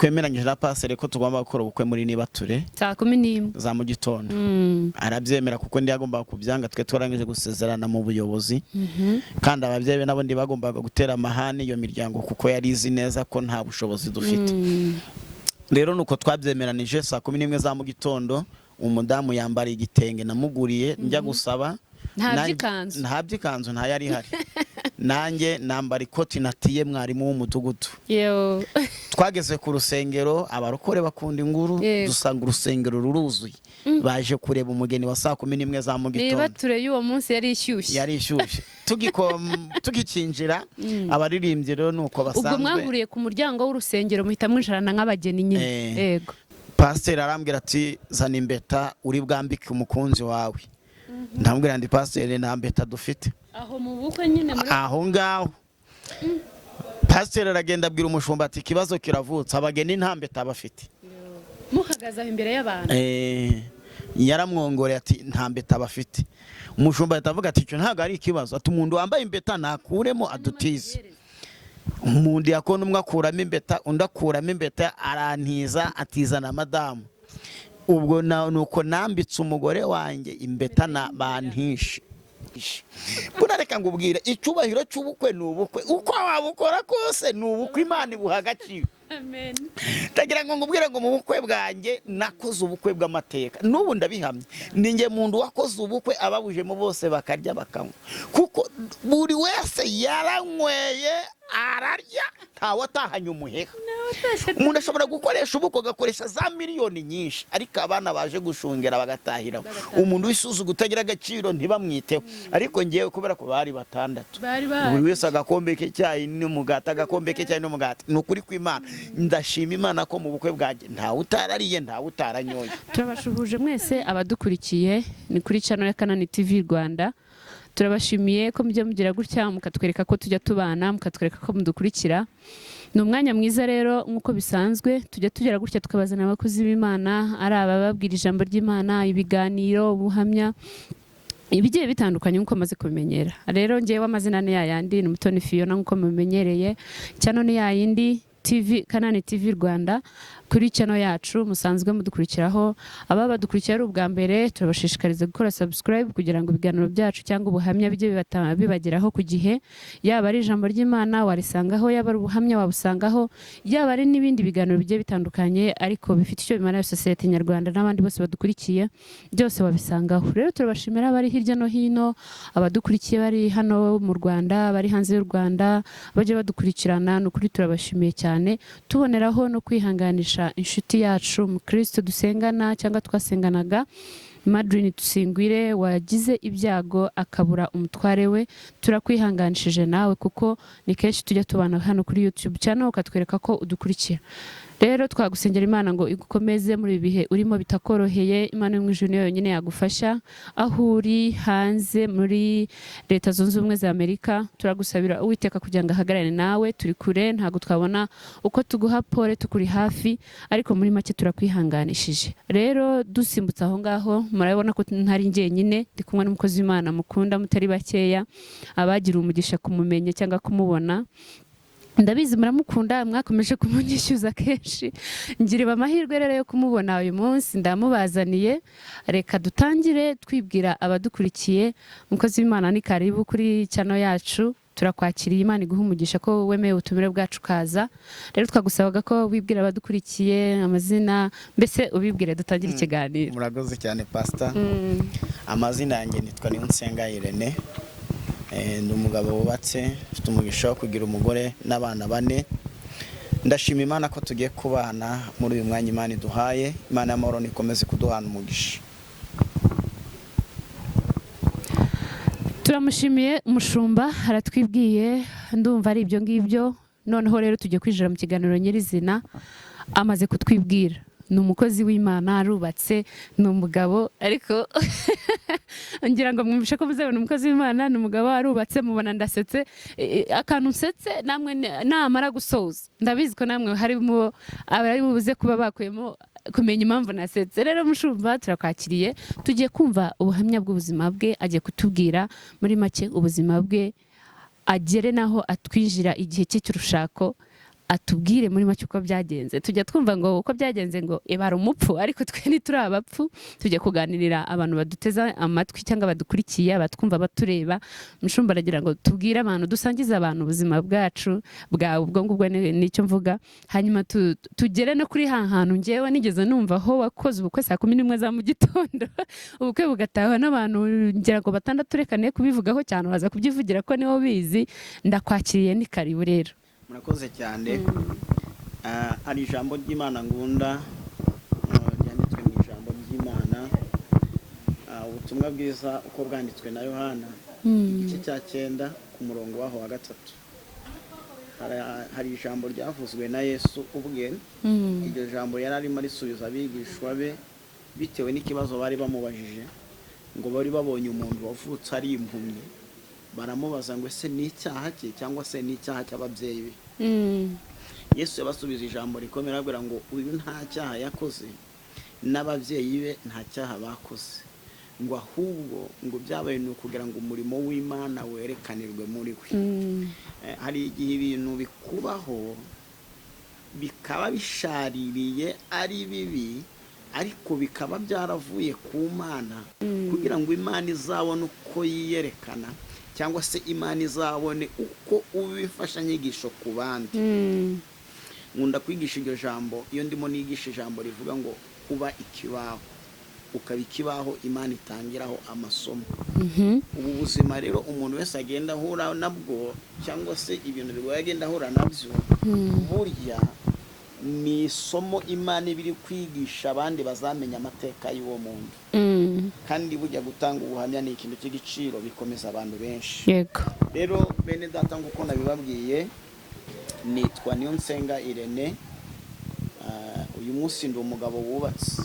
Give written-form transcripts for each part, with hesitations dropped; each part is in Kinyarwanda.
twemeranyije na pasere ko tugomba gukora ubukwe muri Nibature saa 11 za mu gitondo. Arabyemera kuko ndi yagomba kubyanga, twe twarangije gusezerana mu buyobozi. Kandi ababyeyi be nabo ndi bagombaga gutera amahane iyo miryango kuko yari izi neza ko nta bushobozi dufite. Rero nuko twabyemeranije saa 11 za mu gitondo. Umudamu yambara igitenge namuguriye njya gusaba, nta byikanzu nta yari hari. Nanjye nambara ikoti natiye mwarimu w'umudugudu. Twageze ku rusengero, abarokore bakunda inguru, dusanga urusengero ruruzuye. Baje kureba umugeni wa saa 11 za mu gitondo. Nibature y'uwo munsi yari ishyushye. Tugicinjira abaririmbyi rero nuko basanzwe. Ubwo mwahuriye ku muryango w'urusengero muhita mwicarana nk'abageni nyine. Yego. Pastor arambwira ati zana imbeta uri bwambike umukunzi wawe. Ndambwira ndi pastor nta mbeta dufite. Aho mu bukwe nyine muri aho ngaho. Pastor aragenda abwira umushumba ati kibazo kiravutse, abageni nta mbeta bafite. Muhagaza imbere y'abantu. Yaramwongoreye ati nta mbeta bafite. Umushumba atavuga ati cyo ntago ari ikibazo, ati umuntu wambaye imbeta nakuremo adutize. Umundi yakona umwe akuramo imbeta, undakuramo imbeta, arantiza atizana madamu. Ubwo nuko nambitse umugore wanjye imbeta na bantishe. Burareka ngubwira icyubahiro cy'ubukwe n'ubukwe, uko wabukora kose n'ubukwe Imana ibuha agaciro. Amen. Tagira ngo ngubwire ngo mu bukwe bwanjye nakoze ubukwe bw'amateka. N'ubu ndabihamye. Ninjye muntu wakoze ubukwe ababujemo bose bakarya bakanywa. Kuko buri wese yaranyweye ararya ntawatahanye umuheha. Umuntu ashobora gukoresha ubukwe agakoresha za miliyoni nyinshi, ariko abana baje gushungera bagatahira. Umuntu wisuzu gutagira agaciro ntibamwiteho. Ariko ngiye kubera ko bari batandatu. Buri wese agakombe ke cyayi n'umugati, agakombe ke cyayi n'umugati. Nukuri kw'Imana. Ndashima Imana ko mu bukwe bwanjye ntawe utarariye ntawe utaranyoye. Turabashuhuje mwese abadukurikiye ni kuri channel ya Kanani TV Rwanda. Turabashimiye ko mujye mugira gutya mukatwereka ko tujya tubana, mukatwereka ko mudukurikira. Ni umwanya mwiza rero nkuko bisanzwe tujya tugera gutya tukabazana abakozi b'Imana, ari abababwira ijambo ry'Imana, ibiganiro, ubuhamya, ibigiye bitandukanye nkuko maze kubimenyera. Rero ngiye amazina ni yayandi, ni Mutoni Fiona nkuko mumenyereye. Channel ni yayindi TV Kanani TV Rwanda. Kuri channel yacu musanzwe mudukurikiraho, aba badukurikira ubwa mbere turabashishikariza gukora subscribe kugira ngo ibiganiro byacu cyangwa ubuhamya bijye bibageraho ku gihe. Yaba ari ijambo ry'Imana warisangaho, yaba ari ubuhamya wabusangaho, yaba ari n'ibindi biganiro bijye bitandukanye ariko bifite icyo bimara societe nyarwanda n'abandi bose badukurikiye byose wabisangaho. Rero turabashimira abari hirya no hino, abadukurikiye bari hano mu Rwanda, bari hanze y'u Rwanda, baje badukurikirana, n'ukuri turabashimiye cyane. Tuboneraho no kwihanganisha inshuti yacu mu Kristo dusengana cyangwa twasenganaga, Madrine Tusingwire wagize ibyago akabura umutware we. Turakwihanganishije nawe kuko ni kenshi tujya tubana hano kuri YouTube channel ukatwereka ko udukurikira. Rero twagusengera Imana ngo igukomeze muri bihe urimo bitakoroheye. Imana y'umwijuru niyo yonyine yagufasha aho uri hanze muri Leta Zunze Ubumwe za Amerika. Turagusabira Uwiteka kugira ngo ahagarare nawe, turi kure ntago twabona uko tuguha pole, tukuri hafi ariko muri make turakwihanganishije. Rero dusimbutse aho ngaho murabona ko ntari njyenyine, ndi kumwe n'umukozi w'Imana mukunda mutari bakeya, abagira umugisha kumumenya cyangwa kumubona. Ndabizi muramukunda, mwakomeje kumunyishyuza kenshi. Ngiriba amahirwe rero yo kumubona uyu munsi, ndamubazaniye. Reka dutangire twibwira abadukurikiye. Umukozi w'Imana ni karibu kuri channel yacu. Turakwakiriye, Imana iguha umugisha ko wemeye ubutumire bwacu kaza. Rero twagusabaga ko wibwira abadukurikiye amazina, mbese ubibwire dutangire ikiganiro. Murakoze cyane pastor. Amazina yanjye nitwa Niyonsenga Irene. Ndi umugabo wubatse, mfite umugisha wo kugira umugore n'abana 4. Ndashima Imana ko tugiye kubana muri uyu mwanya Imana iduhaye. Imana y'amahoro nikomeze kuduhana umugisha. Turamushimiye umushumba aratwibwiye, ndumva ari ibyo ngibyo. Noneho rero tugiye kwinjira mu kiganiro nyirizina. Amaze kutwibwira ni umukozi w'Imana, arubatse, ni umugabo, ariko ngira ngo mwumvishe ko muzabona umukozi w'Imana, ni umugabo arubatse, mubona ndasetse. Akantu nsetse namwe namara gusoza, ndabizi ko namwe harimo abari buze kuba bakuyemo kumenya impamvu nasetse. Rero mushumba turakwakiriye, tugiye kumva ubuhamya bw'ubuzima bwe, agiye kutubwira muri make ubuzima bwe, agere naho atwinjira igihe cye cy'urushako, atubwire muri make uko byagenze. Tujya twumva ngo uko byagenze ngo ebara umupfu, ariko twe ntituri abapfu. Tujya kuganirira abantu baduteza amatwi cyangwa badukurikiye, abatwumva batureba. Mushumba aragira ngo tubwire abantu, dusangize abantu ubuzima bwacu bwawe, ubwo ngubwo nicyo mvuga. Hanyuma tugere no kuri hantu ngewe nigeze numva aho wakoze ubukwe saa 11 za mu gitondo ubukwe bugatahwa n'abantu ngira ngo 6, reka ne kubivugaho cyane, uraza kubyivugira ko niho bizi. Ndakwakiriye, ni karibu rero. Murakoze cyane. Ari ijambo ry'Imana ngunda ryanditswe mu ijambo ry'Imana, ubutumwa bwiza uko bwanditswe na Yohana igice cya 9 ku murongo waho wa 3. Hari ijambo ryavuzwe na Yesu ubwe. Iryo jambo yari arimo arisubiza abigishwa be bitewe n'ikibazo bari bamubajije, ngo bari babonye umuntu wavutse ari impumyi. Baramubaza ngo ese ni icyaha cye cyangwa se ni icyaha cy'ababyeyi be? Yesu yabasubiza ijambo rikomera abwira ngo uyu nta cyaha yakoze, n'ababyeyi be nta cyaha bakoze, ngo ahubwo ngo byabaye ni ukugira ngo umurimo w'Imana werekanirwe muri we. Hari igihe ibintu bikubaho bikaba bishaririye ari bibi, ariko bikaba byaravuye ku Mana kugira ngo Imana izabone uko yiyerekana, cyangwa se Imana izabone uko ubifasha nyigisho ku bandi. Nkunda kwigisha iryo jambo iyo ndimo nigisha ijambo rivuga ngo kuba ikibaho, ukaba ikibaho Imana itangiraho amasomo. Ubu buzima rero umuntu wese agenda ahura nabwo, cyangwa se ibintu bigoye agenda ahura nabyo, burya ni isomo Imana ibiri kwigisha abandi bazamenya amateka y'uwo muntu. Kandi burya gutanga ubuhamya ni ikintu cy'igiciro, bikomeza abantu benshi. Yego. Rero bene data, nguko nabibabwiye, nitwa Niyonsenga Irene. Uyu munsi ndi umugabo wubatse,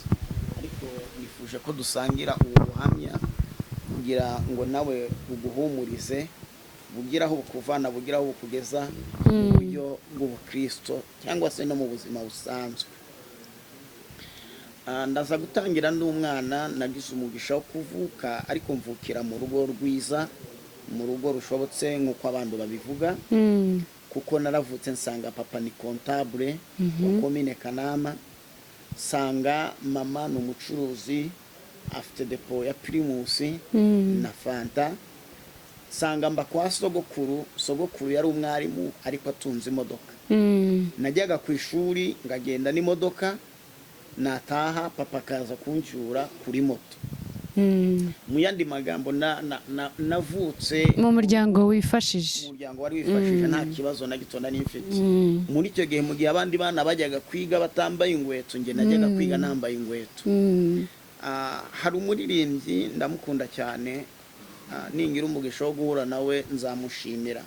ariko nifuje ko dusangira ubu buhamya kugira ngo nawe buguhumurize, bugiraho bukuvana, bugiraho bukugeza mu buryo bw'ubukristo cyangwa se no mu buzima busanzwe. Ndaza gutangira ndi umwana, nagize umugisha wo kuvuka, ariko mvukira mu rugo rwiza, mu rugo rushobotse nk'uko abantu babivuga. Kuko naravutse nsanga papa ni comptable wa komine Kanama, sanga mama ni umucuruzi afite depo ya Primus na Fanta, sanga mba kwa sogokuru yari umwarimu ariko atunze imodoka. Najyaga ku ishuri ngagenda n'imodoka, nataha papa kaza kuncyura kuri moto. Mu yandi magambo navutse mu muryango wifashije, umuryango wari wifashije, nta kibazo na gito nari mfite. Muri icyo gihe mu gihe abandi bana bajyaga kwiga batambaye inkweto, nge najyaga kwiga nambaye inkweto. Hari umuririmbyi ndamukunda cyane, ningira umugisha wo guhura nawe nzamushimira.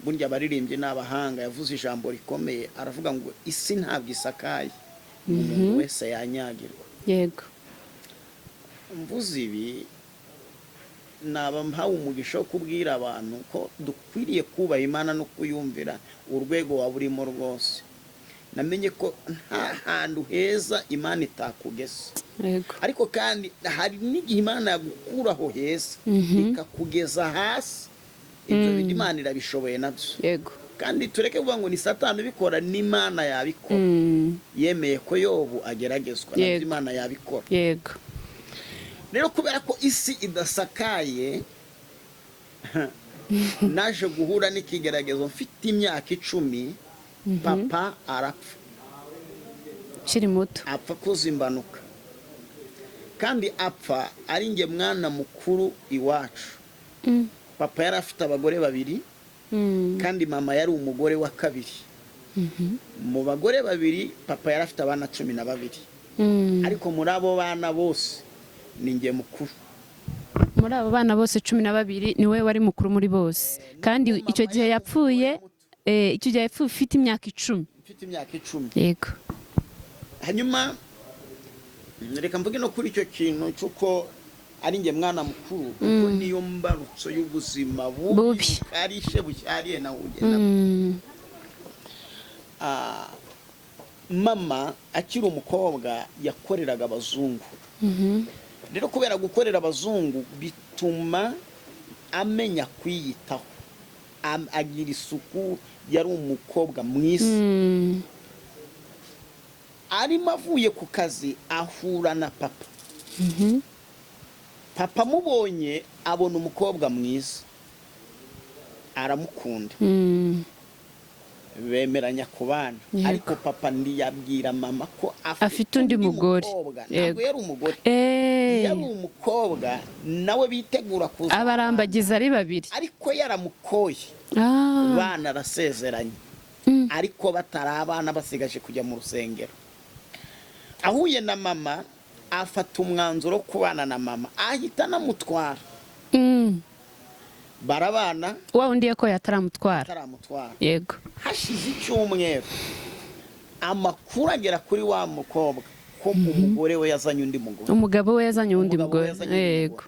Burya abaririmbyi n'abahanga, yavuze ijambo rikomeye, aravuga ngo isi ntabwo isakaye, umuntu wese yanyagirwa. Yego. Mvuze ibi naba mpawe umugisha wo kubwira abantu ko dukwiriye kubaha Imana no kuyumvira urwego wa burimo rwose. Namenye ko nta hantu heza Imana itakugeza. Yego. Ariko kandi hari n'igihe Imana yagukuraho heza ikakugeza hasi. Ibyo bintu Imana irabishoboye nabyo. Yego. Kandi tureke kuvuga ngo ni Satani ubikora, n'Imana yabikora. Yemeye ko Yobu ageragezwa, nabyo Imana yabikora. Yego. Rero kubera ko isi idasakaye, naje guhura n'ikigeragezo mfite imyaka 10. Papa arapfa, kiri muto, apfa koza imbanuka, kandi apfa ari nge mwana mukuru iwacu. Papa yari afite abagore 2, kandi mama yari umugore wa 2. Mu bagore 2 papa yari afite abana 12, ariko muri abo bana bose ni nge mukuru. Muri abo bana bose 12 niwe wari mukuru muri bose, kandi icyo gihe yapfuye icyo gihe yapfuye ufite imyaka 10. Mfite imyaka 10. Yego. Hanyuma reka mvuge no kuri icyo kintu cyuko ari nge mwana mukuru, kuko niyo mbarutso y'ubuzima bubi karishe bucyariye na ugenda. Mama akiri umukobwa yakoreraga abazungu. Rero kubera gukorera abazungu bituma amenya kwiyitaho. agira isuku, yari umukobwa mwiza. Arimo avuye ku kazi ahura na papa. Papa amubonye abona umukobwa mwiza, aramukunda, bemeranya kubana. Ariko papa ntiyabwira mama ko afite undi mugore. Ntabwo yari umugore, yari umukobwa nawe bitegura kuza, abarambagiza ari babiri, ariko yaramukoye. Bana arasezeranye, ariko batari abana, basigaje kujya mu rusengero. Ahuye na mama, afata umwanzuro kubana na mama, ahita anamutwara. Barabana. Wa undi yako yataramutwara. Yego. Hashize icyumweru, amakuru agera kuri wa mukobwa ko umugore we yazanye undi mugore. Umugabo we yazanye undi mugore. Yego.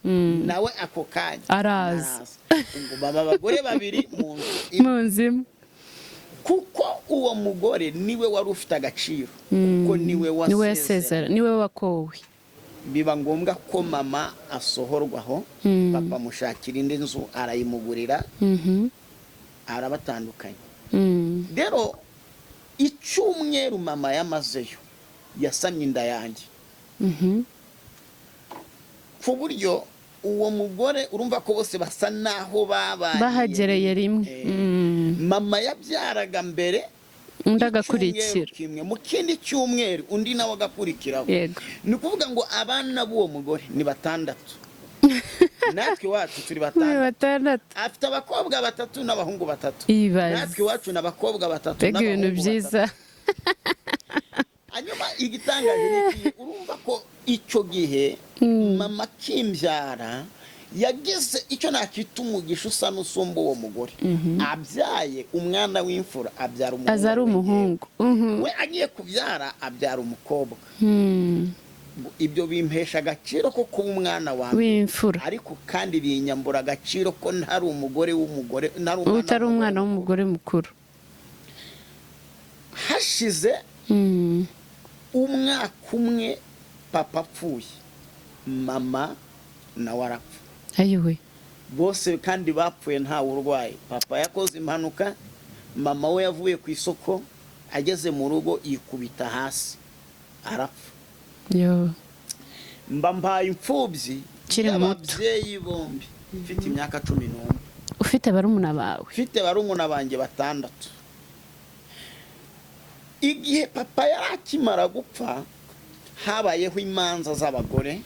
Nawe ako kanya araza. Ngo baba abagore babiri mu nzu. Kuko uwo mugore niwe wari ufite agaciro, kuko niwe wasezera, niwe wakowe. Biba ngombwa ko mama asohorwaho. Papa mushakira indi nzu, arayimugurira. Arabatandukanye. Rero icyumweru mama yamazeyo, yasamye inda yanjye. Ku buryo uwo mugore urumva ko bose basa naho bahagereye rimwe. Mama yabyaraga mbere, undi agakurikira mu kindi cyumweru undi nawe agakurikiraho. Ni ukuvuga ngo abana b'uwo mugore ni 6. Natwe iwacu turi 6. Afite abakobwa 3 n'abahungu 3. Natwe iwacu n'abakobwa 3 n'abahungu 3. Ibintu byiza. Hanyuma igitangaje ni urumva ko icyo gihe mama kimbyara yageze icyo nakita umugisha usa n'usumba uwo mugore. Abyaye umwana w'imfura, abyara umuhungu. Azari umuhungu. We agiye kubyara, abyara umukobwa. Ibyo bimpesha agaciro ko kuba umwana w'imfura, ariko kandi binyambura agaciro ko ntari umugore w'umugore, utari umwana w'umugore mukuru. Hashize umwaka umwe papa apfuye, mama nawe arapfa. Ayiwe. Bose kandi bapfuye nta urwaye. Papa yakoze impanuka, mama we yavuye ku isoko, ageze mu rugo yikubita hasi, arapfa. Mba mbaye imfubyi y'ababyeyi bombi, mfite imyaka 11. Ufite barumuna bawe? Mfite barumuna banjye 6. Igihe papa yarakimara gupfa, habayeho imanza z'abagore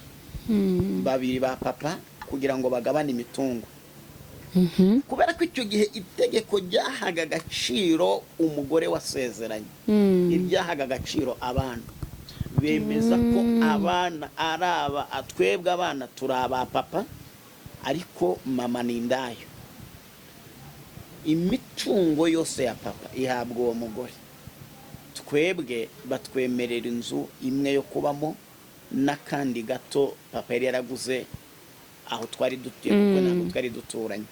babiri ba papa kugira ngo bagabane imitungo. Kubera ko icyo gihe itegeko ryahaga agaciro umugore wasezeranye, iryahaga agaciro abana. Bemeza ko abana araba, atwebwe abana turi aba papa, ariko mama ni indayo. Imitungo yose ya papa ihabwa uwo mugore. Twebwe batwemerera inzu imwe yo kubamo n'akandi gato papa yari yaraguze aho twari dutuye, kuko ntabwo twari duturanye.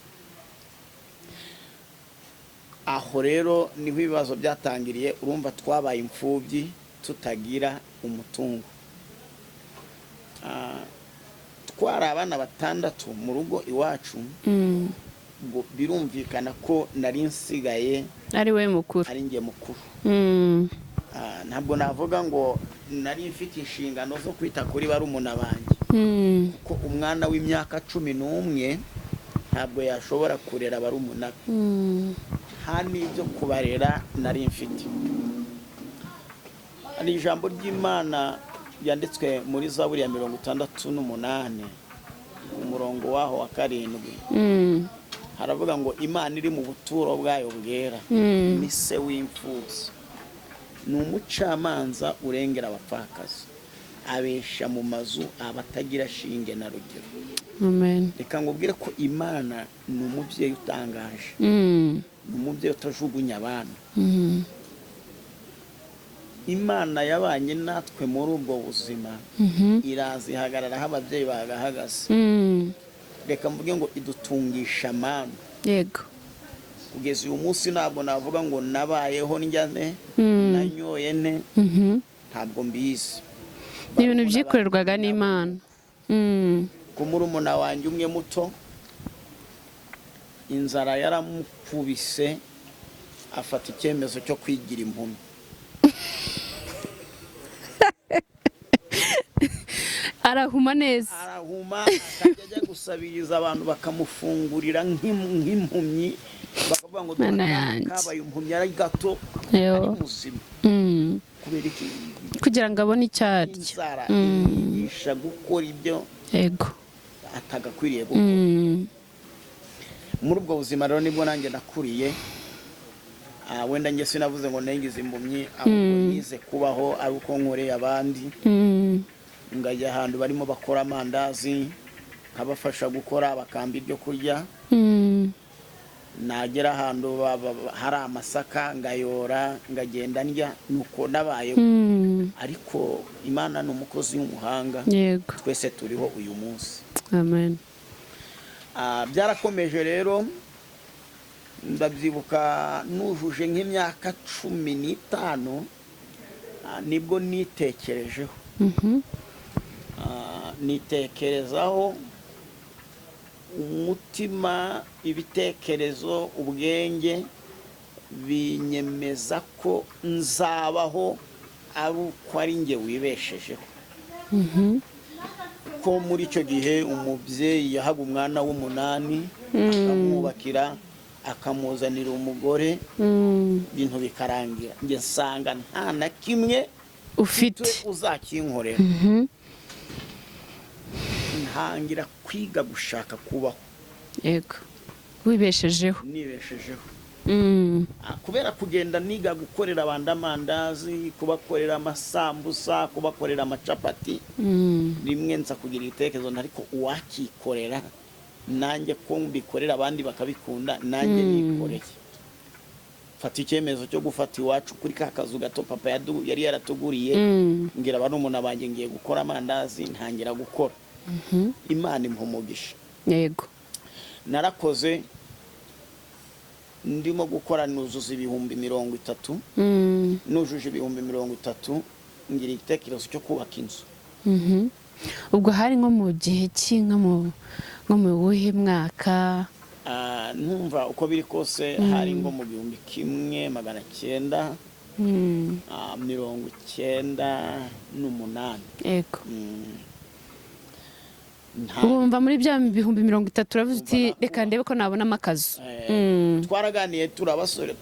Aho rero niho ibibazo byatangiriye. Urumva twabaye imfubyi, tutagira umutungo. Twari abana 6 mu rugo iwacu. Birumvikana ko nari nsigaye ari we mukuru, ari ngiye mukuru. Ntabwo navuga ngo nari mfite inshingano zo kwita kuri barumuna banjye, kuko umwana w'imyaka 11 ntabwo yashobora kurera barumuna. Hani ibyo kubarera nari mfite. Ari ijambo ry'Imana yanditswe muri Zaburi ya 68 umurongo waho wa 7. Haravuga ngo Imana iri mu buturo bwayo bwera, ni se w'imfubyi, ni umucamanza urengera abapfakazi, abesha mu mazu abatagira shinge na rugero. Amen. Reka ngubwire ko Imana ni umubyeyi utangaje, ni umubyeyi utajugunya abana. Imana yabanye natwe muri ubwo buzima, iraza ihagarara aho ababyeyi bagahagaze. Reka mvuge ngo idutungisha amano. Yego. Kugeza uyu munsi ntabwo navuga ngo nabayeho njyane, nanyoye ne, ntabwo mbizi. Ni ibintu byikorerwaga n'Imana. Ku murumuna wanjye umwe muto inzara yaramukubise afata icyemezo cyo kwigira impumyi. arahuma neza, Arahuma akajya ajya gusabiriza abantu bakamufungurira nk'impumyi, bakavuga ngo Mana yanjye. kabaye impumyi ari gato Yo. ari muzima. Kubera iki? kugira ngo abone icyo arya. Inzara imwigisha gukora ibyo Yego. atagakwiriye gukora. Muri ubwo buzima rero nibwo nanjye nakuriye. Wenda njye sinavuze ngo nengize impumyi, ahubwo nize kubaho ari uko nkoreye abandi. Ngajya ahantu barimo bakora amandazi nkabafasha gukora, bakamba ibyo kurya. Nagera ahantu hari amasaka ngayora ngagenda ndya, nuko nabayeho. Ariko Imana ni umukozi w'umuhanga. Yego. Twese turiho uyu munsi. Amen. Byarakomeje rero, ndabyibuka nujuje nk'imyaka 15 nibwo nitekerejeho. Nitekerezaho umutima, ibitekerezo, ubwenge binyemeza ko nzabaho ari uko ari njye wibeshejeho. Ko muri icyo gihe umubyeyi yahaga umwana w'umunani akamwubakira, akamuzanira umugore, ibintu bikarangira. Njye nsanga nta na kimwe ufite uzakinkorera. Ntangira kwiga gushaka kubaho. Yego. Wibeshejeho. Nibeshejeho. Kubera kugenda niga gukorera abandi amandazi, kubakorera amasambusa, kubakorera amacapati, rimwe nza kugira igitekerezo ariko uwakikorera nanjye ko mbikorera abandi bakabikunda, nanjye nikoreye. Fata icyemezo cyo gufata iwacu kuri ka kazu gato papa yari yaratuguriye, ngira barumuna banjye ngiye gukora amandazi, ntangira gukora. Imana impumugisha. Yego. Narakoze, ndimo gukora nuzuza 30,000. Nujuje 30,000 ngira igitekerezo cyo kubaka inzu. Ubwo hari nko mu gihe nko mu wuhe mwaka? Numva uko biri kose hari ngo mu 1998. Yego. Urumva muri bya 30,000 uravuze uti reka ndebe ko nabona amakazu. Twaraganiye turabasore,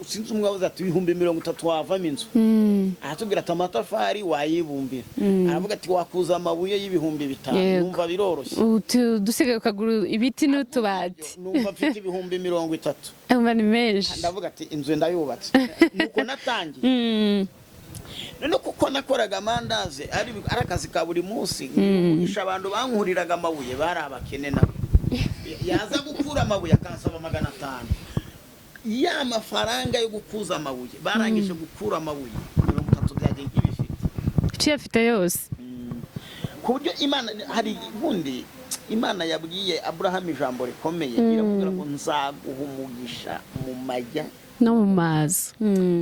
sinzi umwe wavuze ati 30,000 wavamo inzu. Aratubwira ati amatafari wayibumbira. Aravuga ati wakuza amabuye y'5,000. Numva biroroshye. Dusigaye ukagura ibiti n'utubati. Numva mfite 30,000. Umva ni menshi. Ndavuga ati inzu ndayubatse. Nuko natangiye. None kuko nakoraga amandazi ari akazi ka buri munsi, ngisha abantu bankuriraga amabuye bari abakene nabo. Yaza gukura amabuye akansaba 500. Ya mafaranga yo gukuza amabuye barangije gukura amabuye 30 byaje nk'ibifite. Icyo afite yose. Ku buryo Imana hari bundi Imana yabwiye Abraham ijambo rikomeye, iravuga ngo nzaguha umugisha mu majya no mu mazi.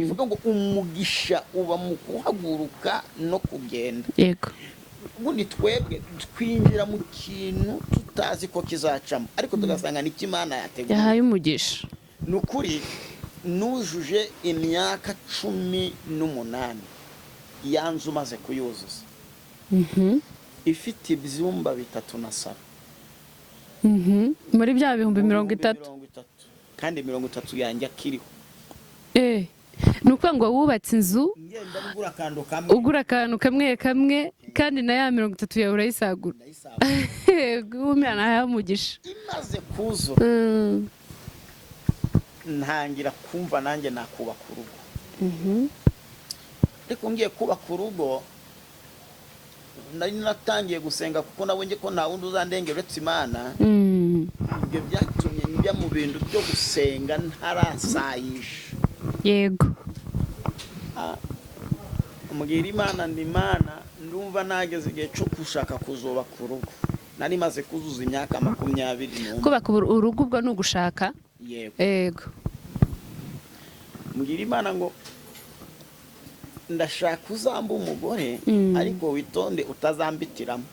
Ivuga ngo umugisha uba mu kuhaguruka no kugenda. Yego. Ubundi twebwe twinjira mu kintu tutazi ko kizacamo, ariko tugasanga ni Imana yateguye. Yahaye umugisha. Nukuri nujuje imyaka 18 yanzu maze kuyuzuza. Ifite ibyumba 3 na salo. Muri bya 30,000. Kandi 30 yanjye akiriho. Nuko ngo wubatse inzu ugura akantu kamwe kandi na ya 30 yawe urayisagura. Umwana yamugisha. Imaze kuzura. Ntangira kumva nanjye nakubaka urugo. Ariko ngiye kubaka urugo, nari natangiye gusenga kuko nabonye ko nta wundi uzandengera uretse Imana. Ibyo byatumye njya mu bintu byo gusenga ntarasayisha. Yego. Umubwira Imana ndi Imana, ndumva nageze igihe cyo gushaka kuzubaka urugo. Nari maze kuzuza imyaka 20. Kubaka urugo ubwo ni ugushaka? Yego. Mbwira Imana ngo ndashaka uzamba umugore, ariko witonde utazambitiramo.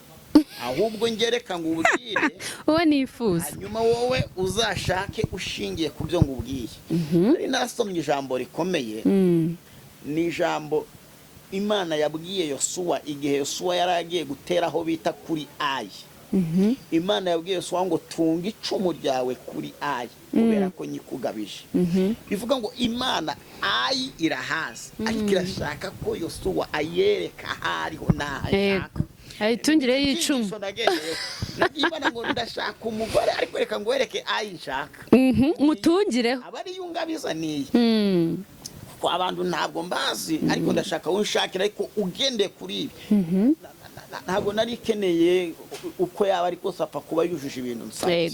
ahubwo ngereka ngo ubwire wowe nifuza hanyuma wowe uzashake ushingiye ku byo ngubwiye. Nari nasomye ijambo rikomeye, ni ijambo Imana yabwiye Yosuwa igihe Yosuwa yari agiye gutera aho bita kuri Ayi. Imana yabwiye Yosuwa ngo tunga icumu ryawe kuri Ayi kubera ko nyikugabije. Bivuga ngo Imana Ayi irahazi ariko irashaka ko Yosuwa ayereka hariho n'ahashaka. ayitungire y'icumu. Imana ngo ndashaka umugore ariko reka ngo wereke Ayi nshaka. Mutungireho. Abari yungabizaniye. Ko abantu ntabwo mbazi ariko ndashaka unshakira ariko ugendeye kuri ibi. Ntabwo nari keneye uko yaba ariko sapa kuba yujuje ibintu nsabye.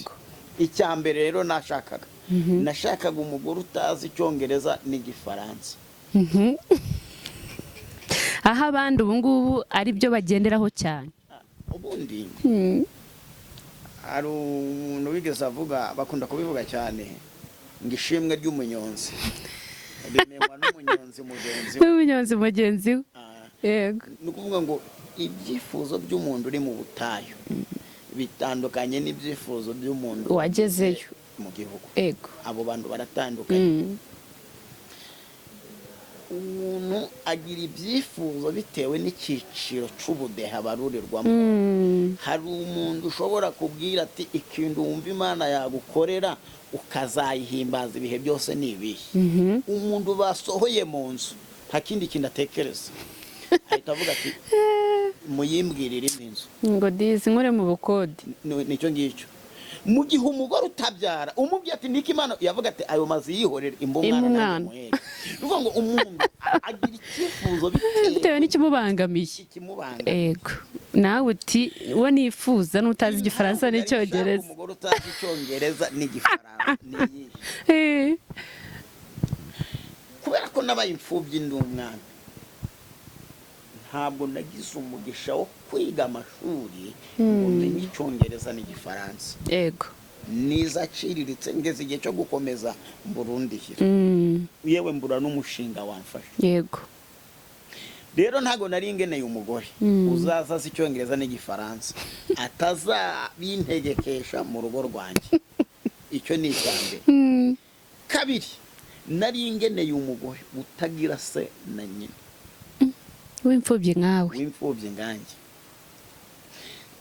Icya mbere rero nashakaga umugore utazi Icyongereza n'Igifaransa. Aha abandi ubu ngubu ari byo bagenderaho cyane. Ubundi hari umuntu wigeze avuga, bakunda kubivuga cyane, ngo ishimwe ry'umunyonzi rimenywa n'umunyonzi mugenzi we. Yego. Ni ukuvuga ngo ibyifuzo by'umuntu uri mu butayu bitandukanye n'ibyifuzo by'umuntu wagezeyo mu gihugu. Yego. Abo bantu baratandukanye. Umuntu agira ibyifuzo bitewe n'icyiciro cy'ubudeha barurirwamo. Hari umuntu ushobora kubwira ati ikintu wumva Imana yagukorera ukazayihimbaza ibihe byose n'ibihe. Umuntu basohoye mu nzu nta kindi kintu atekereza, ahita avuga ati muyimbwirire inzu ngo dizi nkore mu bukode. Nicyo ngicyo. Mu gihe umugore utabyara umubye ati niki Imana yavuga ati ayo mazi yihorera imbumwana. Ruvuga ngo umuntu agira icyifuzo bitewe n'ikimubangamiye. Yego. Nawe uti wo nifuza n'utazi Igifaransa n'Icyongereza. Umugore utazi Icyongereza n'Igifaransa ni kubera ko nabaye imfubyi ndi umwana, ntabwo nagize umugisha wo kwiga amashuri ngo menye Icyongereza n'Igifaransa. Yego. Niza aciriritse ngeze igihe cyo gukomeza Burundihira. Yewe mbura n'umushinga wamfasha. Yego. Rero ntago nari ngeneye umugore uzaza azi Icyongereza n'Igifaransa atazabintegekesha mu rugo rwanjye. Icyo ni icyambe. Kabiri, nari ngeneye umugore utagira se na nyina. W'imfubyi nkawe. W'imfubyi nganjye.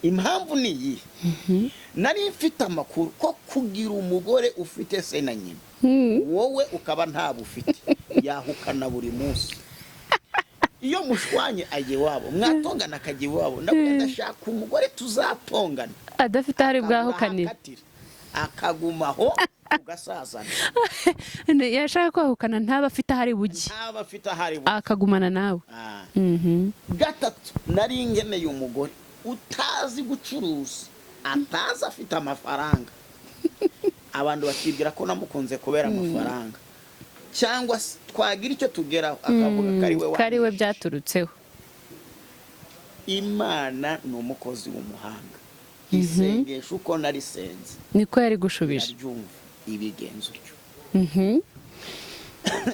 Impamvu ni iyi. Nari mfite amakuru ko kugira umugore ufite se na nyina wowe ukaba ntabwo ufite yahukana buri munsi. Iyo mushwanye ajye wabo mwatongana akajye wabo, ndashaka umugore tuzatongana adafite hari bwahukanira akagumaho ugasazana. Yashaka kwahukana ntaba afite ahari bugi, akagumana nawe. Gatatu, nari ngeneye umugore utazi gucuruza, atazi afite amafaranga. Abantu bakibwira ko namukunze kubera amafaranga, cyangwa twagira icyo tugeraho akavuga kariwe byaturutseho. Imana ni umukozi w'umuhanga. Isengesho uko narisenze niko yari gushubije ibigenzo cyo.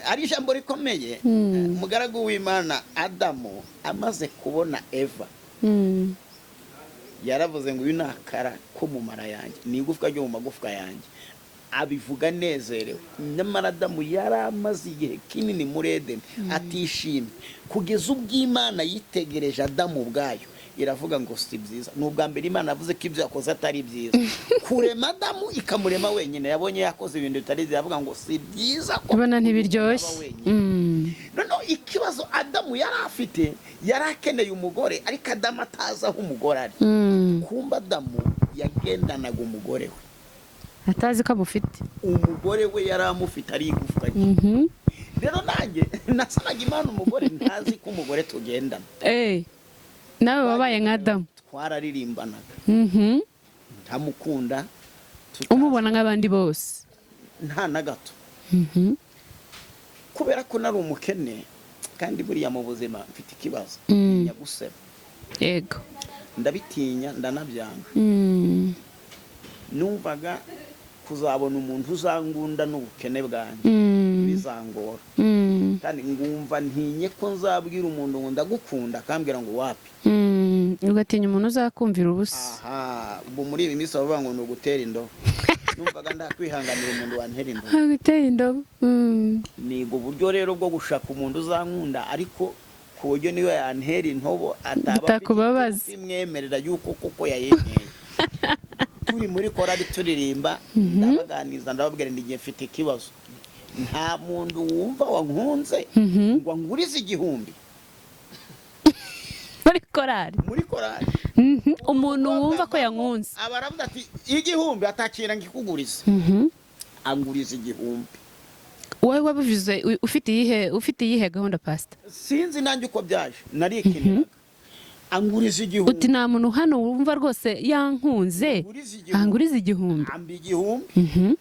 Ari ijambo rikomeye. Umugaragu w'Imana Adamu amaze kubona Eva yaravuze ngo uyu nakara ko mu mara yanjye ni igufwa ryo mu magufwa yanjye. Abivuga nezerewe. Nyamara Adamu yaramaze igihe kinini muri Edeni atishimye, kugeza ubwo Imana yitegereje Adamu ubwayo iravuga ngo si byiza. N'ubwa mbere Imana yavuze ko ibyo yakoze atari byiza. Kurema Adamu ikamurema wenyine, yabonye yakoze ibintu bitari byiza, yavuga ngo si byiza ko ubona ntibiryoshye. Noneho ikibazo Adamu yari afite, yari akeneye umugore ariko Adamu atazi aho umugore ari. Kumba Adamu yagendanaga umugore we atazi ko amufite. Umugore we yari amufite ari igufwa rye. Rero nanjye nasabaga Imana umugore ntazi ko umugore tugendana. Nawe wabaye nka Adamu. Twararirimbanaga. Ntamukunda, umubona nk'abandi bose nta na gato. Kubera ko nari umukene kandi buriya mu buzima mfite ikibazo nyaguseba. Yego. Ndabitinya ndanabyanga. Numvaga kuzabona umuntu uzangunda n'ubukene bwanjye bizangora. Kandi ngumva ntinye ko nzabwira umuntu ngo ndagukunda akambwira ngo wapi. ugatinya umuntu uzakumvira ubusa. aha ubu muri ibi minsi bavuga ngo ni ugutera indobo numvaga ndakwihanganira umuntu wantera indobo Gutera indobo. ni ubwo buryo rero bwo gushaka umuntu uzankunda ariko ku buryo niyo yantera intobo Bitakubabaza. imwemerera yuko koko yayinteye turi muri korali turirimba ndabaganiza ndababwira ndi ngiye mfite ikibazo nta muntu wumva wankunze ngo angurize igihumbi Muri korali. muri korali Umuntu wumva ko yankunze. abaravuga ati igihumbi atakira ngikuguriza anguriza igihumbi Wowe wabivuze ufite iyihe gahunda pastor? sinzi nanjye uko byaje narikeneraga anguriza igihumbi Uti nta muntu hano wumva rwose yankunze anguriza igihumbi. amba igihumbi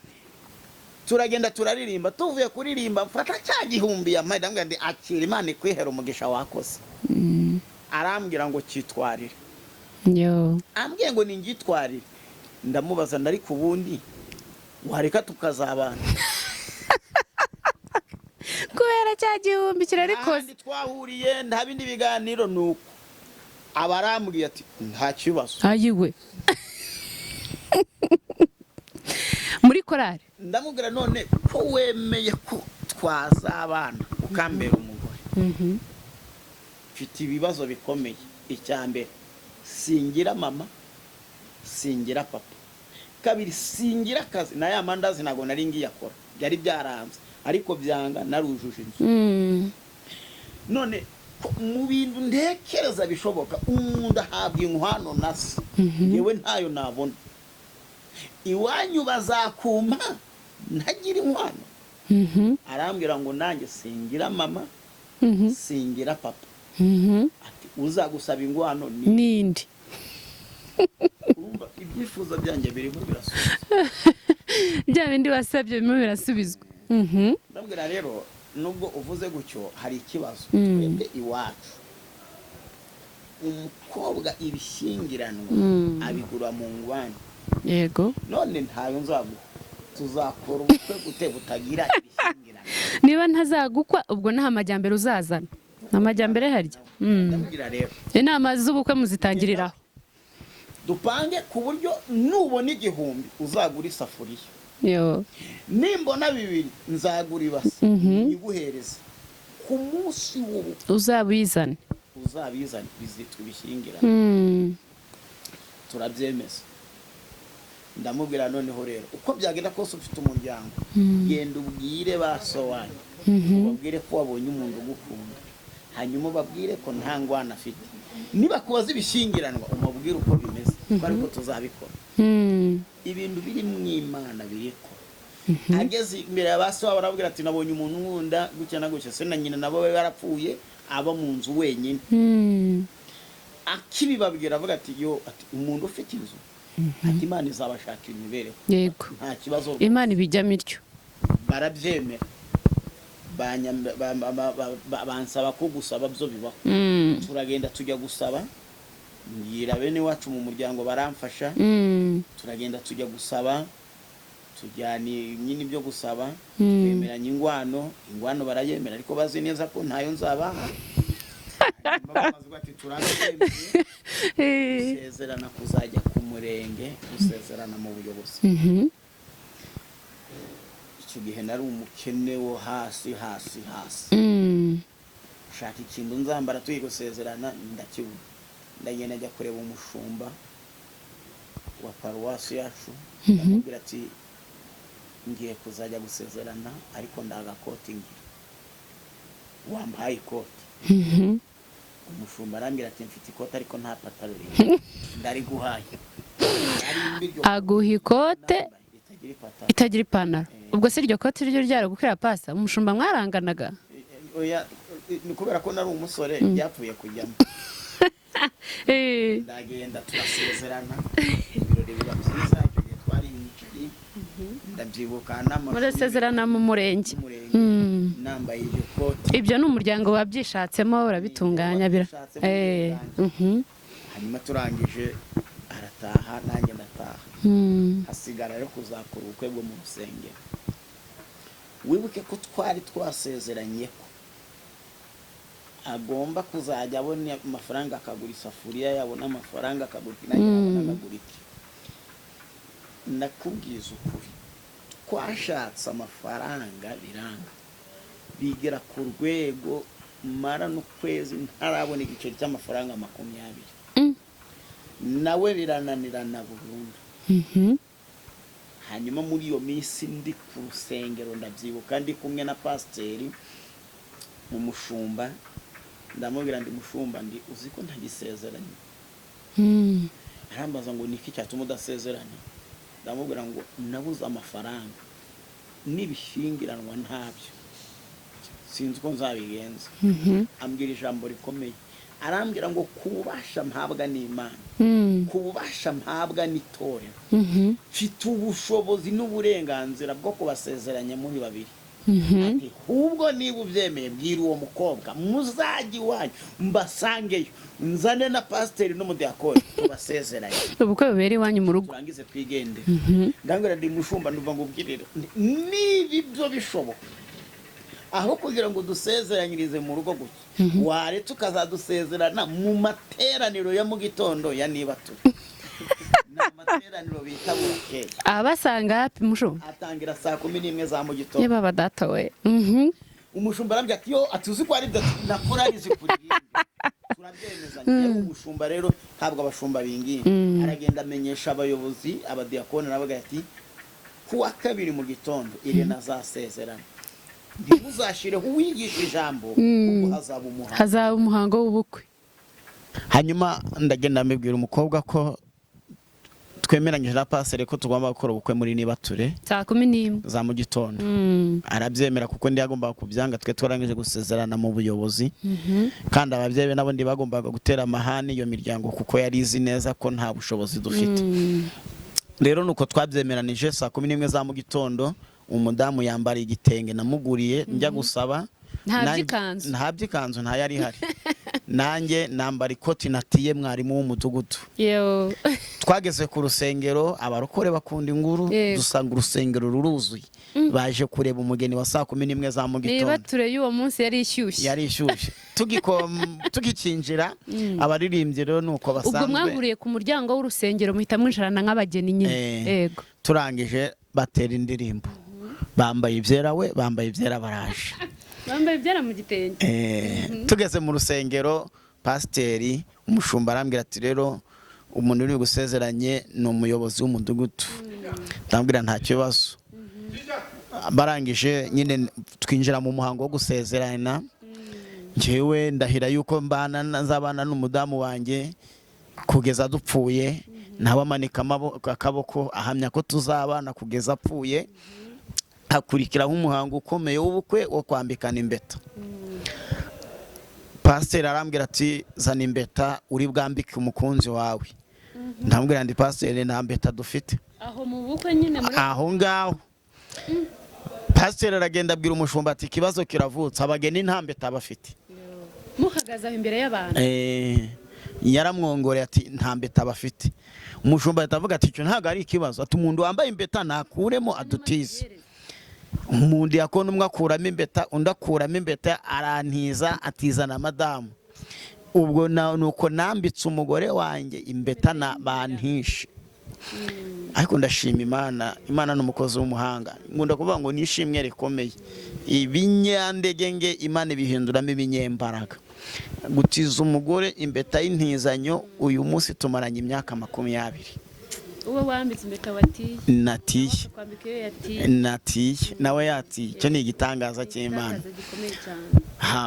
turagenda turaririmba tuvuye kuririmba mfata cya gihumbi yampaye ndambwira ndi akira Imana ikwihera umugisha wakoze arambwira ngo cyitwarire Yo. ambwiye ngo ningitwarire ndamubaza ndari ku bundi wareka tukazabana Kubera cya gihumbi kirarikoze. ahandi twahuriye nta bindi biganiro nuko abarambwiye ati nta kibazo Ayiwe. Muri korali. ndamubwira none ko wemeye ko twazabana ukambera umugore mfite ibibazo bikomeye icya mbere singira mama singira papa kabiri singira akazi na ya mandazi ntabwo nari ngiyakora byari byaranze ariko byanga narujuje inzu none mu bintu ntekereza bishoboka umuntu ahabwa inkwano na se yewe ntayo nabona iwanyu bazakuma ntagira inkwano arambwira ngo nanjye singira mama singira papa ati uzagusaba ingwano Nindi. urumva ibyifuzo byanjye birimo birasubizwa Bya bindi wasabye birimo birasubizwa. ndabwira rero nubwo uvuze gutyo hari ikibazo twebwe iwacu umukobwa ibishyingiranwa abigura mu ngwani Yego. none ntayo nzaguha tuzakora ubukwe gute butagira ibishyingiranwa Niba ntazagukwa ubwo nta majyambere uzazana. Amajyambere harya. ndabwira rero Inama z'ubukwe muzitangiriraho. dupange ku buryo nubona igihumbi uzagura isafuriya Yo. nimbona bibiri nzagura ibase iguhereze ku munsi w'ubukwe Uzabizane. uzabizane bizitwa ibishyingirana turabyemeza ndamubwira noneho rero uko byagenda kose ufite umuryango genda ubwire basobanyu ubabwire ko wabonye umuntu ugukunda hanyuma ubabwire ko nta ngwana afite niba kubaza ibishyingiranwa umubwire uko bimeze ariko tuzabikora ibintu biri mu Imana biriko ageze imbere ya baso barabwira ati nabonye umuntu nkunda gutya na gutya se na nyina nabo barapfuye aba mu nzu wenyine akibibabwira avuga ati yo ati umuntu ufite inzu ati Imana izabashakira imibereho Yego. nta kibazo Imana ibijyamo ityo. barabyemera bansaba ko gusaba byo bibaho turagenda tujya gusaba ngira bene wacu mu muryango baramfasha turagenda tujya gusaba tujyana nyine ibyo gusaba twemeranya ingwano barayemera ariko bazi neza ko ntayo nzabaha gusezerana kuzajya ku murenge gusezerana mu buyobozi icyo gihe nari umukene wo hasi shaka ikintu nzambara tuyi gusezerana ndakibura ndagenda njya kureba umushumba wa paruwasi yacu ndamubwira ati ngiye kuzajya gusezerana ariko ndagakoti ngira wampaye ikoti umushumba arambwira ati mfite ikoti ariko nta pataro ndari guhaye aguha ikote itagira ipantaro ubwo se iryo koti ryo ryaragukwira pasa umushumba mwaranganaga oya ni kubera ko nari umusore yapfuye kujyamo ndagenda turasezerana ibirori biba byiza igihe twari imikiri ndabyibuka murasezerana mu murenge nambaye iryo koti ibyo ni umuryango wabyishatsemo urabitunganya hanyuma turangije arataha nanjye ndataha hasigara rero kuzakora ubukwe bwo mu rusengero wibuke ko twari twasezeranye ko agomba kuzajya abona amafaranga akagura isafuriya, yabona amafaranga akagura inajya akagura iki. Ndakubwiza ukuri, twashatse amafaranga biranga, bigera ku rwego mara n'ukwezi ntarabona igiceri cy'amafaranga 20, nawe birananirana burundu. Hanyuma muri iyo minsi ndi ku rusengero ndabyibuka ndi kumwe na pasiteri umushumba, ndamubwira ndi mushumba, ndi uzi ko ntagisezeranye. Arambaza ngo niki cyatuma udasezeranye? Ndamubwira ngo nabuze amafaranga n'ibishingiranwa ntabyo, sinzi ko nzabigenza. Ambwira ijambo rikomeye, arambwira ngo kubasha mpabwa n'Imana, kubasha mpabwa n'itorero, mfite ubushobozi n'uburenganzira bwo kubasezeranya muri babiri. Ati ubwo niba ubyemeye bwira uwo mukobwa muzajya iwanyu mbasangeyo, nzane na pasiteri n'umudiyakoni tubasezeranye, ubukwe bubera iwanyu mu rugo, turangize twigende. Ndambwira ndi mushumba, nduva ngo ubwirire niba ibyo bishoboka, aho kugira ngo dusezeranyirize mu rugo gutya, waretse ukazadusezerana mu materaniro ya mu gitondo ya Nibature. N'amateraniro bita burakeye. Abasanga hapi mushumba Atangira saa 11 za mu gitondo. Ye baba data we. Umushumba arambye ati yo atuzi ko ari nakorarize kuririmba. Turabyemezanya. Umushumba rero ntabwo abashumba bingiye. Aragenda amenyesha abayobozi, abadiyakoni nabaga ati kuwa kabiri mu gitondo Irene azasezerana. Ndibuzashire uwigisha ijambo kuko hazaba umuhango w'ubukwe. Hanyuma ndagenda mbibwira umukobwa ko twemeranyije na pasere ko tugomba gukora ubukwe muri Nibature saa 11 za mu gitondo. Arabyemera kuko ndi yagomba kubyanga, twe twarangije gusezerana mu buyobozi. Kandi ababyeyi be nabo ndi bagombaga gutera amahane iyo miryango kuko yari izi neza ko nta bushobozi dufite. Rero nuko twabyemeranije saa 11 za mu gitondo, umudamu yambara igitenge namuguriye njya gusaba, nta byikanzu nta yari hari. Nanjye nambara ikoti natiye mwarimu w'umudugudu. Twageze ku rusengero, abarokore bakunda inguru, dusanga urusengero ruruzuye. Baje kureba umugeni wa saa 11 za mu gitondo. Nibature y'uwo munsi yari ishyushye. Tugikinjira abaririmbyi rero nuko basanzwe. Ubwo mwahuriye ku muryango w'urusengero muhita mwicarana nk'abageni nyine. Yego. Turangije batera indirimbo. Bambaye ibyera we, bambaye ibyera baraje. Bambaye ibyera mu gitenge. Tugeze mu rusengero, pasiteri umushumba arambwira ati rero umuntu uri gusezeranye ni umuyobozi w'umudugudu. Ndambwira nta kibazo. Barangije nyine twinjira mu muhango wo gusezerana. Njyewe ndahira yuko nzabana n'umudamu wanjye kugeza dupfuye, ntabamanika akaboko ahamya ko tuzabana kugeza apfuye. Hakurikiraho umuhango ukomeye w'ubukwe wo kwambikana impeta. Pasiteri arambwira ati zana impeta uri bwambike umukunzi wawe. Ndambwira ndi pasiteri nta mpeta dufite. Aho mu bukwe nyine muri aho ngaho. Pasiteri aragenda abwira umushumba ati ikibazo kiravutse, abageni nta mpeta bafite. Muhagaze imbere y'abantu. Yaramwongoreye ati nta mpeta bafite. Umushumba atavuga ati icyo ntago ari ikibazo, ati umuntu wambaye impeta nakuremo adutize. Umuntu yakona umwe akuramo impeta, undi akuramo impeta, arantiza atizana madamu. Ubwo nuko nambitse umugore wanjye impeta na bantishe. Ariko ndashima Imana n'umukozi w'umuhanga. Ngunda kuvuga ngo nishimwe rikomeye. Ibinyandegenge Imana ibihinduramo ibinyembaraga. Gutiza umugore impeta y'intizanyo uyu munsi tumaranye imyaka 20. Uwo wambitse impeta watiye? Natiye nawe yatiye. Cyo ni igitangaza cy'Imana.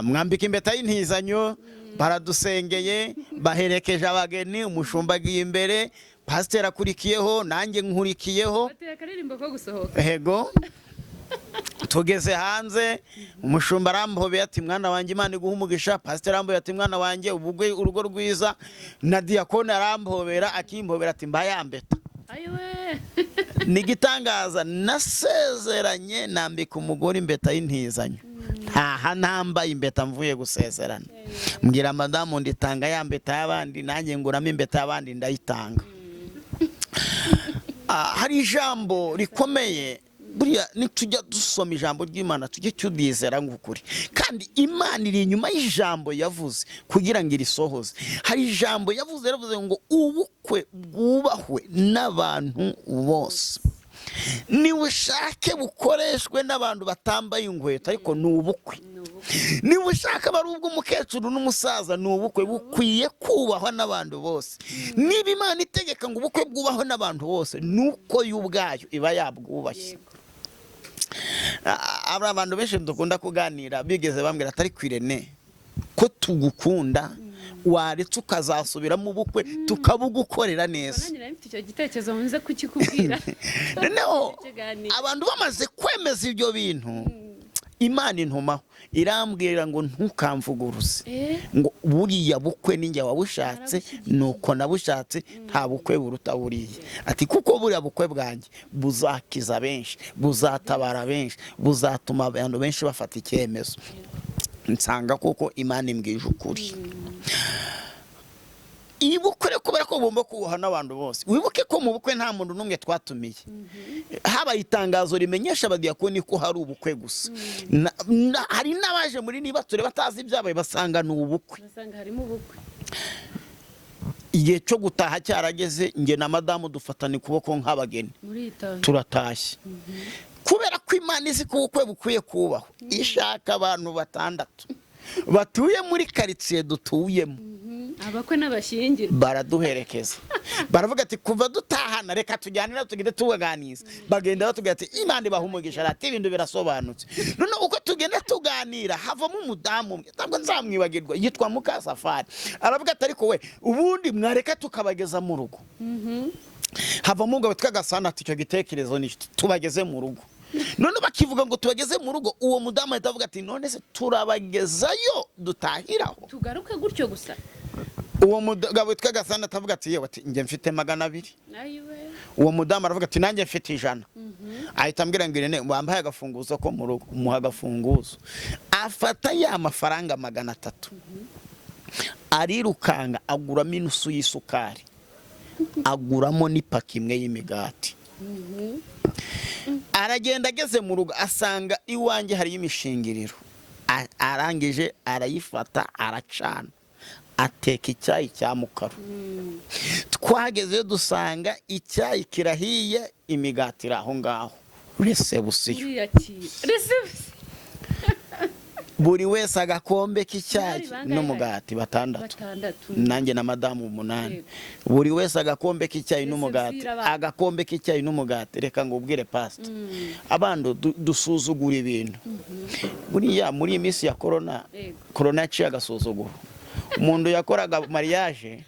Mwambika impeta y'intizanyo, baradusengeye, baherekeje abageni, umushumba agiye imbere, pasiteri akurikiyeho, nanjye nkurikiyeho. Hego. Tugeze hanze, umushumba arambobeye ati mwana wanjye Imana iguha umugisha. Pasiteri arambobeye ati mwana wanjye ubugwe urugo rwiza. Na diyakoni arambobera akimbobera ati mbayambeta. Ni gitangaza, nasezeranye nambika umugore impeta y'intizanyo. Ntaha nambaye impeta mvuye gusezerana. Mbwira madamu nditanga ya mpeta y'abandi, nanjye nguramo impeta y'abandi ndayitanga. Hari ijambo rikomeye buriya nitujya dusoma ijambo ry'Imana tujye tudizera nk'ukuri, kandi Imana iri inyuma y'ijambo yavuze kugira ngo irisohoze. Hari ijambo yavuze ngo ubukwe bwubahwe n'abantu bose. Niba ushake bukoreshwe n'abantu batambaye inkweto, ariko ni ubukwe. Niba ushaka bari ubw'umukecuru n'umusaza, ni ubukwe bukwiye kubahwa n'abantu bose. Niba Imana itegeka ngo ubukwe bwubahwe n'abantu bose, nuko yo ubwayo iba yabwubashye. Abantu benshi dukunda kuganira bigeze bambwira atari kwirene ko tugukunda waretse ukazasubiramo ubukwe tukabugukorera neza. Icyo gitekerezo nze kukikubwira. Noneho abantu bamaze kwemeza ibyo bintu, Imana intumaho irambwira ngo ntukamvuguruze, ngo buriya bukwe ninjye wabushatse, nuko nabushatse, nta bukwe buruta buriya. Ati kuko buriya bukwe bwanjye buzakiza benshi, buzatabara benshi, buzatuma abantu benshi bafata icyemezo. Nsanga koko Imana imbwije ukuri. Ibukwe kubera ko bumba kubaha n'abantu bose. Wibuke ko mu bukwe nta muntu n'umwe twatumiye. Habaye itangazo rimenyesha abadiyakoni ko hari ubukwe gusa. Hari n'abaje muri niba ture batazi ibyabaye basanga ni ubukwe. Basanga harimo ubukwe. Igihe cyo gutaha cyarageze, nge na madamu dufatana ukuboko nk'abageni. Turatashye. Kubera ko Imana izi ko ubukwe bukwiye kubaho, ishaka abantu 6 batuye muri quartier dutuyemo. Abakwe n'abashyingirwa baraduherekeza, baravuga ati kuva dutahana reka tujyanira tugende tubaganiza. Bagenda batubwira ati Imana ibahumugisha, ati ibintu birasobanutse. None uko tugenda tuganira havamo umudamu umwe, ntabwo nzamwibagirwa, yitwa Mukasafari. Aravuga ati ariko we ubundi mwareka tukabageza mu rugo. Havamo umugabo twagasana ati icyo gitekerezo ni tubageze mu rugo. None bakivuga ngo tubageze mu rugo, uwo mudamu ahita avuga ati none se turabagezayo dutahiraho tugaruke gutyo gusa. Uwo mugabo twagasana atavuga ati yewe ati nge mfite 200. Uwo mudamu aravuga ati nanjye mfite 100. Ahita ambwira ngo Irene wambaye agafunguzo ko mu rugo, umuha agafunguzo. Afata ya mafaranga 300. Arirukanga aguramo inusu y'isukari, aguramo n'ipaki imwe y'imigati. Aragenda ageze mu rugo asanga iwanjye hari imishingiriro. Arangije arayifata aracana, ateka icyayi cya mukaru. Twagezeyo dusanga icyayi kirahiye, imigati iraho ngaho. Resebusiyo. Buri wese agakombe k'icyayi n'umugati 6. Nanjye na madamu 8. Buri wese agakombe k'icyayi n'umugati, agakombe k'icyayi n'umugati. Reka ngubwire pastor, abando dusuzugura ibintu. Buriya muri iyi minsi ya corona yaciye agasuzuguro. Umuntu yakoraga mariage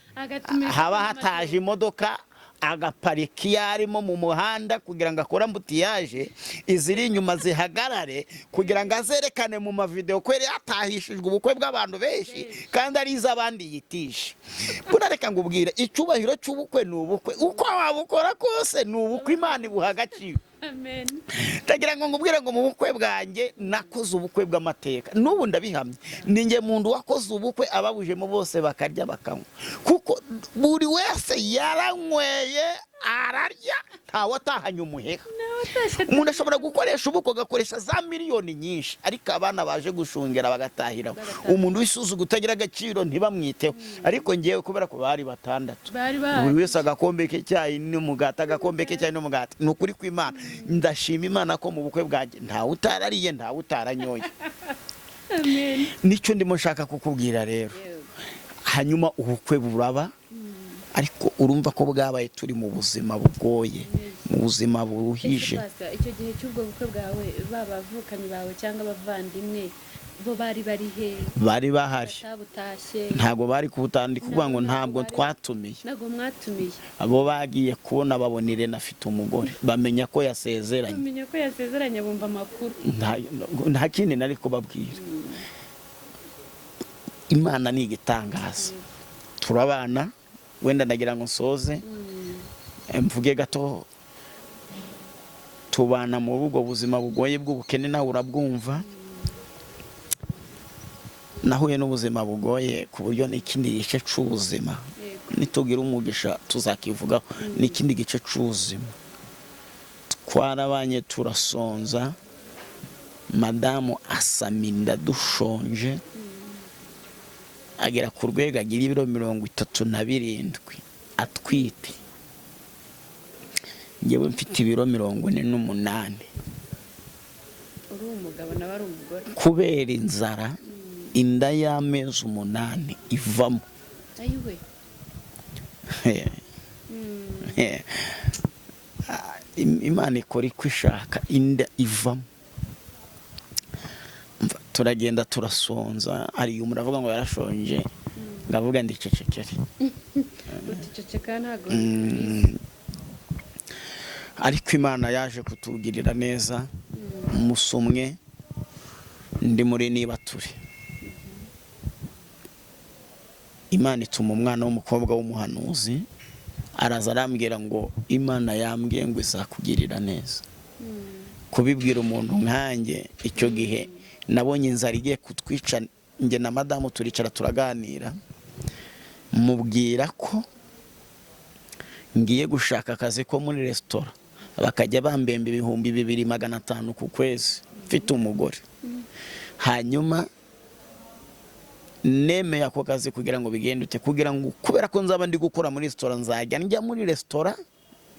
haba hataje imodoka agaparika yarimo mu muhanda kugira ngo akora mbutiyaje, iziri inyuma zihagarare kugira ngo azerekane mu mavideo ko yatahishijwe ubukwe bw'abantu benshi kandi ari iz'abandi yitisha. Burareka ngubwire icyubahiro cy'ubukwe ni ubukwe, uko wabukora kose ni ubukwe Imana ibuhagaciro. Amen. Tagira ngo ngubwire ngo mu bukwe bwanjye nakoze ubukwe bw'amateka. N'ubu ndabihamye, ninjye muntu wakoze ubukwe ababujemo bose bakarya bakanywa, kuko buri wese yaranyweye ararya, ntawe atahanye umuheha. Umuntu ashobora gukoresha ubukwe agakoresha za miliyoni nyinshi, ariko abana baje gushungera bagatahiraho. Umuntu w'isuzugu utagira agaciro ntibamwiteho. Ariko ngewe kubera ko bari 6, buri wese agakombe k'icyayi n'umugati, agakombe k'icyayi n'umugati. Ni ukuri kw'Imana ndashima Imana ko mu bukwe bwanjye ntawe utarariye, ntawe utaranyoye. Amen. Nicyo ndimo nshaka kukubwira rero. Hanyuma ubukwe buraba, ariko urumva ko bwabaye turi mu buzima bugoye, mu buzima buruhije. Icyo gihe cy'ubwo bukwe bwawe babavukanye bawe cyangwa abavandimwe bo bari he? Bari bahari, ntago bari kubutandi kuvuga ngo ntabwo twatumiye. Ntago mwatumiye. Abo bagiye kubona babona Irene afite umugore, bamenya ko yasezeranye. Bamenya ko yasezeranye, bumva amakuru. Nta kindi nari kubabwira. Imana ni igitangaza. Turabana, wenda ndagira ngo nsoze mvuge gato. Tubana mu rugo buzima bugoye bw'ubukene, nawe urabwumva. Nahuye n'ubuzima bugoye ku buryo n'ikindi gice cy'ubuzima nitugira umugisha tuzakivugaho. N'ikindi gice cy'ubuzima twarabanye turasonza, madamu asaminda dushonje, agera ku rwego agira ibiro 37 atwite, njyewe mfite ibiro 48. uri umugabo nawe ari umugore, kubera inzara inda y'amezi 8 ivamo. ayiwe Imana ikora iko ishaka, inda ivamo. Turagenda turasonza, hari umuntu avuga ngo yarashonje, ngavuga ndicecekere. uticeceka ntago. Ariko Imana yaje kutugirira neza. Umusumwe ndi muri Nibature, Imana ituma umwana w'umukobwa w'umuhanuzi, araza arambwira ngo Imana yambwiye ngo izakugirira neza. Kubibwira umuntu nkanjye icyo gihe nabonye inzara igiye kutwica, nge na madamu turicara turaganira, mubwira ko ngiye gushaka akazi ko muri resitora, bakajya bambemba 2,500 ku kwezi mfite umugore. Hanyuma nemeye ako kazi kugira ngo bigendute, kugira ngo kubera ko nzaba ndi gukora muri resitora nzajya njya muri resitora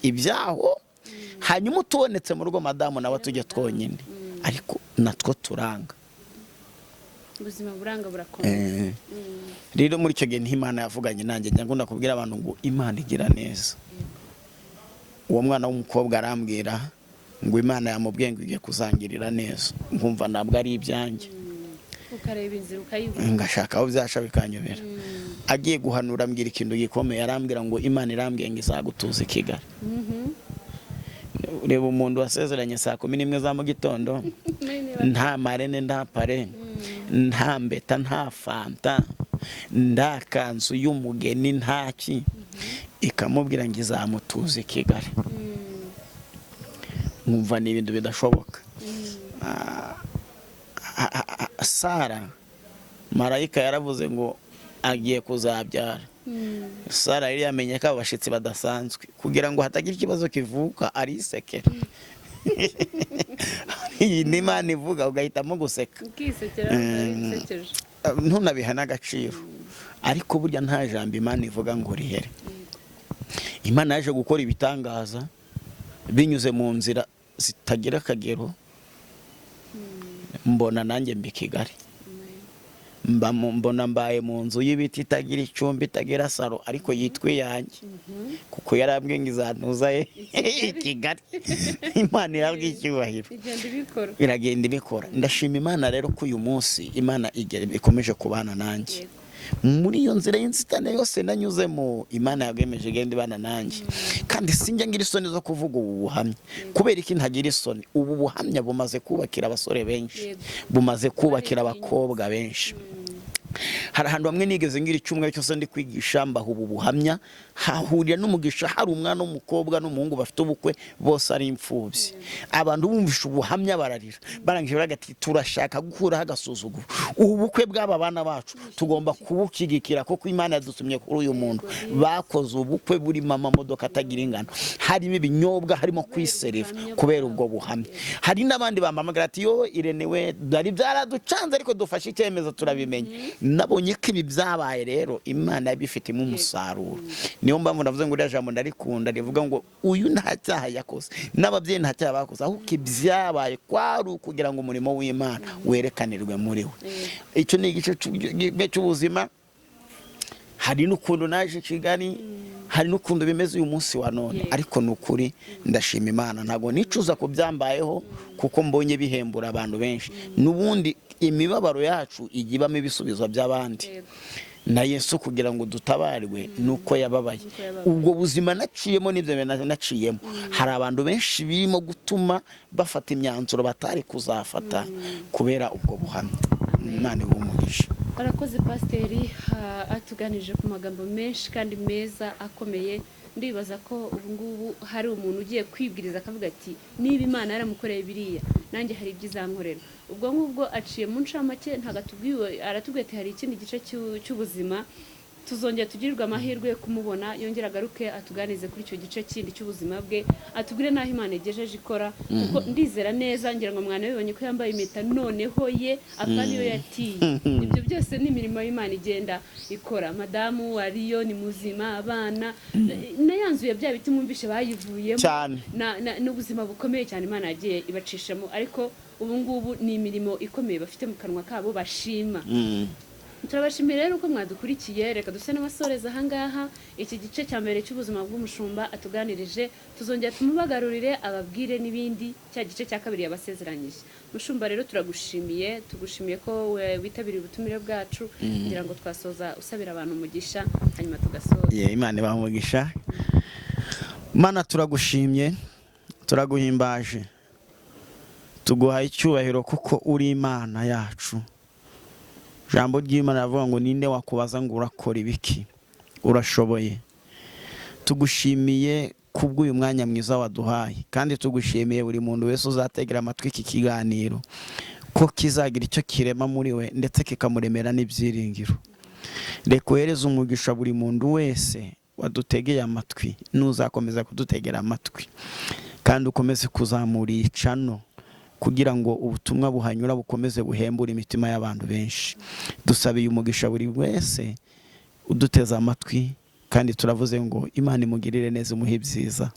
ibyaho, hanyuma utubonetse mu rugo madamu nawe tujye twonyine. Ariko natwo turanga, ubuzima buranga burakomeye. Rero muri icyo gihe Imana yavuganye nanjye, njya ngunda kubwira abantu ngo Imana igira neza. Uwo mwana w'umukobwa arambwira ngo Imana yamubwiye ngo igiye kuzangirira neza. Nkumva ntabwo ari ibyanjye, ukareba inzira ukayibona, ngashaka aho byasha bikanyobera. Agiye guhanura ambwira ikintu gikomeye, arambwira ngo Imana irambwiye ngo izagutuza i Kigali. Ureba umuntu wasezeranye saa 11 za mu gitondo, nta marene nta pare, nta mbeta nta fanta, nta kanzu y'umugeni ntaki, ikamubwira ngo izamutuza i Kigali. Nkumva ni ibintu bidashoboka. Sara, marayika yaravuze ngo agiye kuzabyara. Sara yari yamenye ko abashitsi badasanzwe, kugira ngo hatagira ikibazo kivuka arisekera. Iyi ni Imana ivuga ugahitamo guseka, ukisekera, ukisekeje, ntunabiha n'agaciro. Ariko burya nta jambo Imana ivuga ngo rihere. Imana yaje gukora ibitangaza binyuze mu nzira zitagira akagero. Mbona nanjye mbi Kigali, mbona mbaye mu nzu y'ibiti itagira icumbi itagira saro, ariko yitwe yanjye, kuko yarambwiye ngo izantuza i Kigali. Imana irabwiye icyubahiro, iragenda ibikora. Ndashima Imana rero ko uyu munsi Imana ikomeje kubana nanjye muri iyo nzira y'inzitane yose nanyuzemo. Imana yagemeje igenda ibana nanjye, kandi sinjya ngira isoni zo kuvuga ubu buhamya. Kubera iki ntagira isoni? Ubu buhamya bumaze kubakira abasore benshi, bumaze kubakira abakobwa benshi. Hari ahantu bamwe nigeze ngira icyumweru cyose ndi kwigisha mbaha ubu buhamya, hahurira n'umugisha, hari umwana w'umukobwa n'umuhungu bafite ubukwe, bose ari imfubyi. Abantu bumvisha ubuhamya bararira, barangije bagati turashaka gukuraho agasuzuguro. Ubu bukwe bw'aba bana bacu tugomba kubukigikira, kuko Imana yadutumye kuri uyu muntu. Bakoze ubukwe burimo amamodoka atagira ingano, harimo ibinyobwa, harimo kwisereva kubera ubwo buhamya. Hari n'abandi bamamagara ati yo Irene we dari byaraducanze, ariko dufashe icyemezo turabimenye. Nabonye ko ibi byabaye rero Imana yabifitemo umusaruro. Niyo mpamvu navuze ngo uriya jambo ndarikunda, rivuga ngo uyu nta cyaha yakoze, n'ababyeyi nta cyaha bakoze, ahubwo ibyabaye kwari kugira ngo umurimo w'Imana werekanirwe muri we. Icyo ni igice cy'ubuzima. Hari n'ukuntu naje i Kigali, hari n'ukuntu bimeze uyu munsi wa none, ariko nukuri ndashima Imana, ntago nicuza ko byambayeho, kuko mbonye bihembura abantu benshi. Nubundi imibabaro yacu igibamo ibisubizo by'abandi, na Yesu kugira ngo dutabarwe nuko yababaye. Ubwo buzima naciyemo n'ibyo naciyemo, hari abantu benshi birimo gutuma bafata imyanzuro batari kuzafata kubera ubwo buhamya. Imana ibumugisha. Barakoze Pasiteri, atuganije ku magambo menshi kandi meza akomeye. Ndibaza ko ubu ngubu hari umuntu ugiye kwibwiriza akavuga ati niba Imana yaramukoreye biriya, nanjye hari ibyo izankorera. Ubwo ngubwo aciye mu ncamake, ntago atubwiwe, aratubwiye ati hari ikindi gice cy'ubuzima tuzongera tugirirwe amahirwe yo kumubona yongera agaruke atuganize kuri icyo gice kindi cy'ubuzima bwe, atubwire n'aho Imana igejeje ikora, kuko ndizera neza ngira ngo mwana bibonye ko yambaye impeta noneho ye akaba niyo yatiye. Ibyo byose ni imirimo y'Imana igenda ikora. Madamu ariyo ni muzima, abana nayanzuye bya biti mwumvishe bayivuyemo n'ubuzima bukomeye cyane Imana yagiye ibacishamo, ariko ubu ngubu ni imirimo ikomeye bafite mu kanwa kabo bashima. Turabashimira rero uko mwadukurikiye. Reka duse n'abasoreza ahangaha iki gice cya mbere cy'ubuzima bw'umushumba atuganirije, tuzongera tumubagarurire ababwire n'ibindi cya gice cya kabiri yabasezeranyije. Mushumba rero tugushimiye ko witabiriye ubutumire bwacu, kugira ngo twasoza usabira abantu umugisha hanyuma tugasoza. Imana ibahe umugisha. Mana turagushimye, turaguhimbaje, tuguhaye icyubahiro kuko uri Imana yacu. Jambo ry'Imana ravuga ngo ninde wakubaza ngo urakora ibiki, urashoboye. Tugushimiye kubw'uyu mwanya mwiza waduhaye, kandi tugushimiye buri muntu wese uzategera amatwi iki kiganiro ko kizagira icyo kirema muri we ndetse kikamuremera n'ibyiringiro. Reka uhereze umugisha buri muntu wese wadutegeye amatwi, nuzakomeza kudutegera amatwi, kandi ukomeze kuzamura iyi cano kugira ngo ubutumwa buhanyura bukomeze buhembura imitima y'abantu benshi. Dusabiye umugisha buri wese uduteza amatwi, kandi turavuze ngo Imana imugirire neza, umuhe byiza,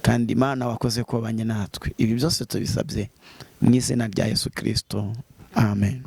kandi Imana wakoze kubanye natwe. Ibi byose tubisabye mu izina rya Yesu Kristo, amen.